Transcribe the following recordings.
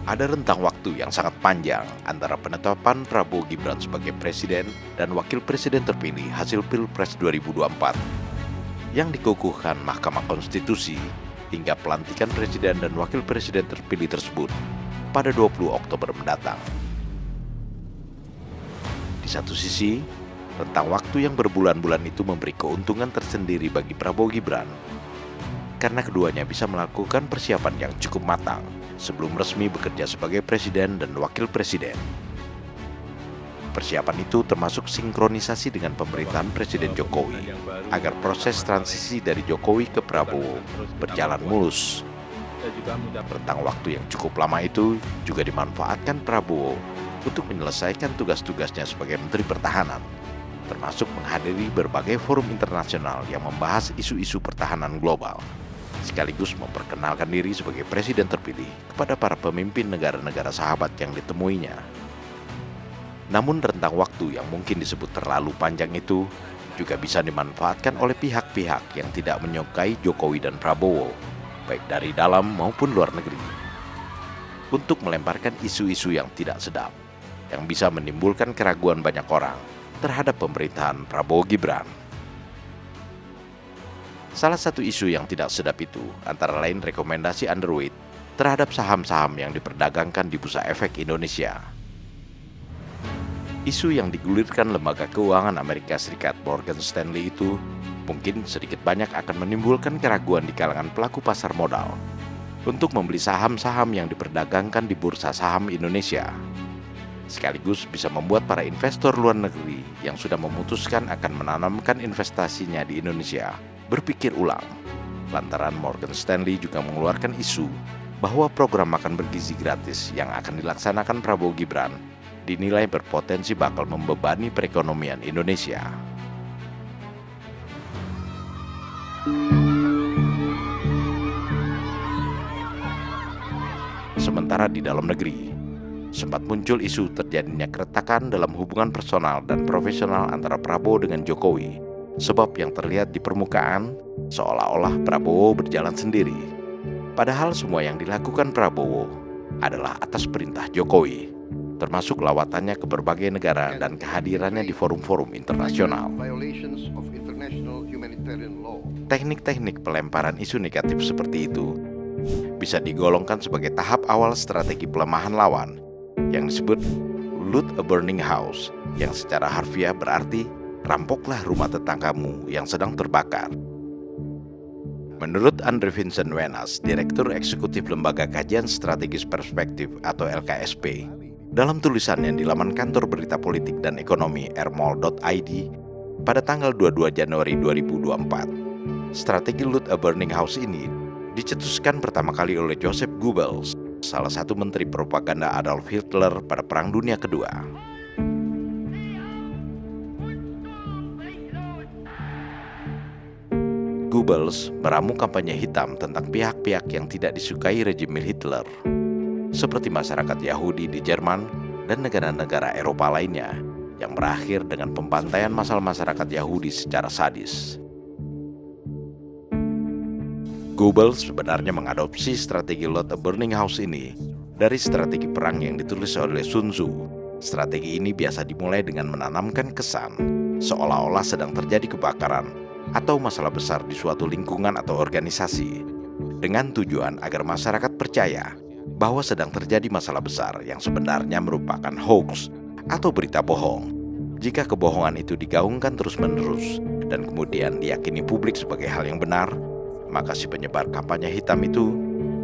Ada rentang waktu yang sangat panjang antara penetapan Prabowo Gibran sebagai presiden dan wakil presiden terpilih hasil Pilpres 2024 yang dikukuhkan Mahkamah Konstitusi hingga pelantikan presiden dan wakil presiden terpilih tersebut pada 20 Oktober mendatang. Di satu sisi, rentang waktu yang berbulan-bulan itu memberi keuntungan tersendiri bagi Prabowo Gibran karena keduanya bisa melakukan persiapan yang cukup matang sebelum resmi bekerja sebagai presiden dan wakil presiden. Persiapan itu termasuk sinkronisasi dengan pemerintahan Presiden Jokowi agar proses transisi dari Jokowi ke Prabowo berjalan mulus. Rentang waktu yang cukup lama itu juga dimanfaatkan Prabowo untuk menyelesaikan tugas-tugasnya sebagai Menteri Pertahanan, termasuk menghadiri berbagai forum internasional yang membahas isu-isu pertahanan global, sekaligus memperkenalkan diri sebagai presiden terpilih kepada para pemimpin negara-negara sahabat yang ditemuinya. Namun rentang waktu yang mungkin disebut terlalu panjang itu juga bisa dimanfaatkan oleh pihak-pihak yang tidak menyukai Jokowi dan Prabowo, baik dari dalam maupun luar negeri, untuk melemparkan isu-isu yang tidak sedap, yang bisa menimbulkan keraguan banyak orang terhadap pemerintahan Prabowo Gibran. Salah satu isu yang tidak sedap itu antara lain rekomendasi underweight terhadap saham-saham yang diperdagangkan di Bursa Efek Indonesia. Isu yang digulirkan lembaga keuangan Amerika Serikat Morgan Stanley itu mungkin sedikit banyak akan menimbulkan keraguan di kalangan pelaku pasar modal untuk membeli saham-saham yang diperdagangkan di Bursa Saham Indonesia. Sekaligus bisa membuat para investor luar negeri yang sudah memutuskan akan menanamkan investasinya di Indonesia berpikir ulang, lantaran Morgan Stanley juga mengeluarkan isu bahwa program makan bergizi gratis yang akan dilaksanakan Prabowo Gibran dinilai berpotensi bakal membebani perekonomian Indonesia. Sementara di dalam negeri, sempat muncul isu terjadinya keretakan dalam hubungan personal dan profesional antara Prabowo dengan Jokowi, sebab yang terlihat di permukaan seolah-olah Prabowo berjalan sendiri. Padahal semua yang dilakukan Prabowo adalah atas perintah Jokowi, termasuk lawatannya ke berbagai negara dan kehadirannya di forum-forum internasional. Teknik-teknik pelemparan isu negatif seperti itu bisa digolongkan sebagai tahap awal strategi pelemahan lawan yang disebut loot a burning house, yang secara harfiah berarti rampoklah rumah tetanggamu yang sedang terbakar. Menurut Andre Vincent Wenas, Direktur Eksekutif Lembaga Kajian Strategis Perspektif atau LKSP, dalam tulisannya di laman kantor berita politik dan ekonomi rmol.id pada tanggal 22 Januari 2024, strategi loot a burning house ini dicetuskan pertama kali oleh Joseph Goebbels, salah satu menteri propaganda Adolf Hitler pada Perang Dunia Kedua. Goebbels meramu kampanye hitam tentang pihak-pihak yang tidak disukai rejim Hitler, seperti masyarakat Yahudi di Jerman dan negara-negara Eropa lainnya, yang berakhir dengan pembantaian massal masyarakat Yahudi secara sadis. Goebbels sebenarnya mengadopsi strategi loot a burning house ini dari strategi perang yang ditulis oleh Sun Tzu. Strategi ini biasa dimulai dengan menanamkan kesan seolah-olah sedang terjadi kebakaran atau masalah besar di suatu lingkungan atau organisasi, dengan tujuan agar masyarakat percaya bahwa sedang terjadi masalah besar yang sebenarnya merupakan hoax atau berita bohong. Jika kebohongan itu digaungkan terus-menerus dan kemudian diyakini publik sebagai hal yang benar, maka si penyebar kampanye hitam itu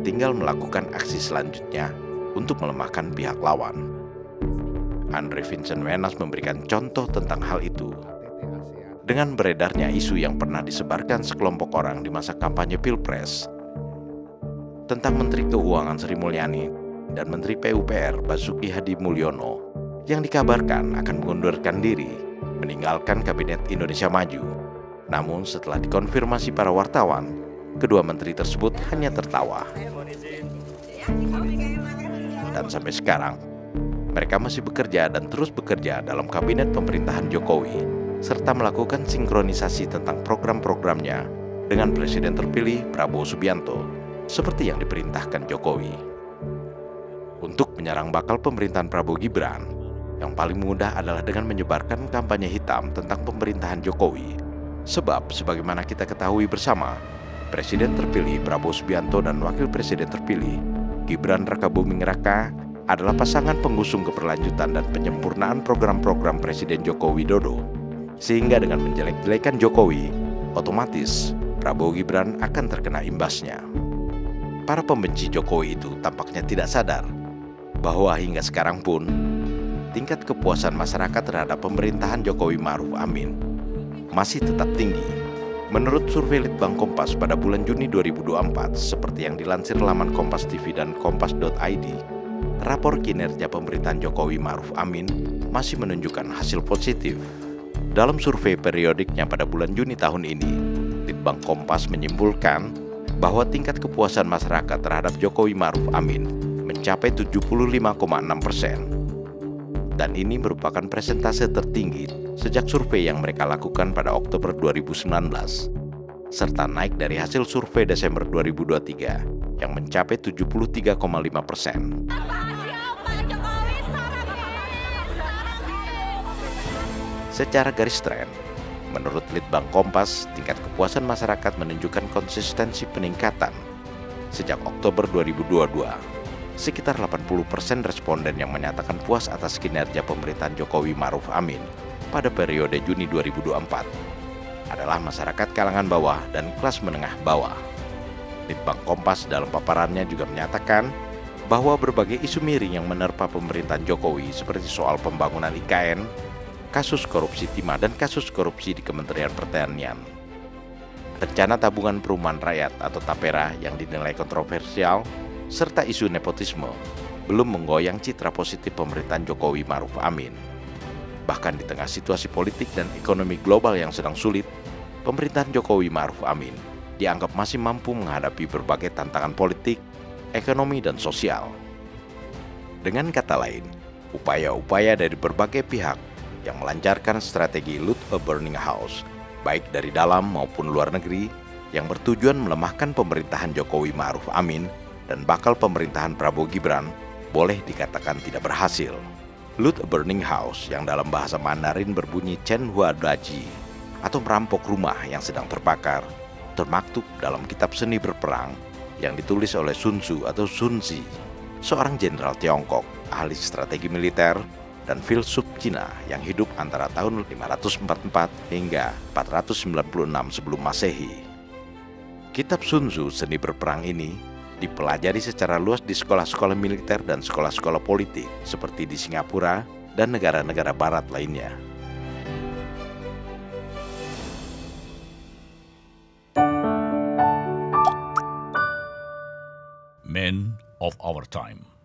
tinggal melakukan aksi selanjutnya untuk melemahkan pihak lawan. Andre Vincent Wenas memberikan contoh tentang hal itu dengan beredarnya isu yang pernah disebarkan sekelompok orang di masa kampanye Pilpres tentang Menteri Keuangan Sri Mulyani dan Menteri PUPR Basuki Hadi Mulyono yang dikabarkan akan mengundurkan diri, meninggalkan Kabinet Indonesia Maju. Namun setelah dikonfirmasi para wartawan, kedua menteri tersebut hanya tertawa. Dan sampai sekarang, mereka masih bekerja dan terus bekerja dalam Kabinet Pemerintahan Jokowi, serta melakukan sinkronisasi tentang program-programnya dengan Presiden terpilih Prabowo Subianto, seperti yang diperintahkan Jokowi. Untuk menyerang bakal pemerintahan Prabowo Gibran, yang paling mudah adalah dengan menyebarkan kampanye hitam tentang pemerintahan Jokowi. Sebab sebagaimana kita ketahui bersama, Presiden terpilih Prabowo Subianto dan Wakil Presiden terpilih Gibran Rakabuming Raka adalah pasangan pengusung keberlanjutan dan penyempurnaan program-program Presiden Joko Widodo. Sehingga dengan menjelek-jelekan Jokowi, otomatis Prabowo Gibran akan terkena imbasnya. Para pembenci Jokowi itu tampaknya tidak sadar bahwa hingga sekarang pun tingkat kepuasan masyarakat terhadap pemerintahan Jokowi Ma'ruf Amin masih tetap tinggi. Menurut survei Litbang Kompas pada bulan Juni 2024, seperti yang dilansir laman Kompas TV dan kompas.id, rapor kinerja pemerintahan Jokowi Ma'ruf Amin masih menunjukkan hasil positif. Dalam survei periodiknya pada bulan Juni tahun ini, Litbang Kompas menyimpulkan bahwa tingkat kepuasan masyarakat terhadap Jokowi Ma'ruf Amin mencapai 75,6%. Dan ini merupakan persentase tertinggi sejak survei yang mereka lakukan pada Oktober 2019, serta naik dari hasil survei Desember 2023 yang mencapai 73,5%. Secara garis tren, menurut Litbang Kompas, tingkat kepuasan masyarakat menunjukkan konsistensi peningkatan sejak Oktober 2022. Sekitar 80% responden yang menyatakan puas atas kinerja pemerintahan Jokowi Ma'ruf Amin pada periode Juni 2024 adalah masyarakat kalangan bawah dan kelas menengah bawah. Litbang Kompas dalam paparannya juga menyatakan bahwa berbagai isu miring yang menerpa pemerintahan Jokowi seperti soal pembangunan IKN, kasus korupsi timah dan kasus korupsi di Kementerian Pertanian, rencana tabungan perumahan rakyat atau TAPERA yang dinilai kontroversial, serta isu nepotisme belum menggoyang citra positif pemerintahan Jokowi Ma'ruf Amin. Bahkan di tengah situasi politik dan ekonomi global yang sedang sulit, pemerintahan Jokowi Ma'ruf Amin dianggap masih mampu menghadapi berbagai tantangan politik, ekonomi, dan sosial. Dengan kata lain, upaya-upaya dari berbagai pihak yang melancarkan strategi loot a burning house, baik dari dalam maupun luar negeri, yang bertujuan melemahkan pemerintahan Jokowi Ma'ruf Amin dan bakal pemerintahan Prabowo Gibran boleh dikatakan tidak berhasil. Loot a burning house yang dalam bahasa Mandarin berbunyi Chen Hua Daji atau merampok rumah yang sedang terbakar, termaktub dalam kitab seni berperang yang ditulis oleh Sun Tzu atau Sun Zi, seorang jenderal Tiongkok, ahli strategi militer dan filsuf Cina yang hidup antara tahun 544 hingga 496 sebelum Masehi. Kitab Sun Tzu seni berperang ini dipelajari secara luas di sekolah-sekolah militer dan sekolah-sekolah politik seperti di Singapura dan negara-negara barat lainnya. Men of our time.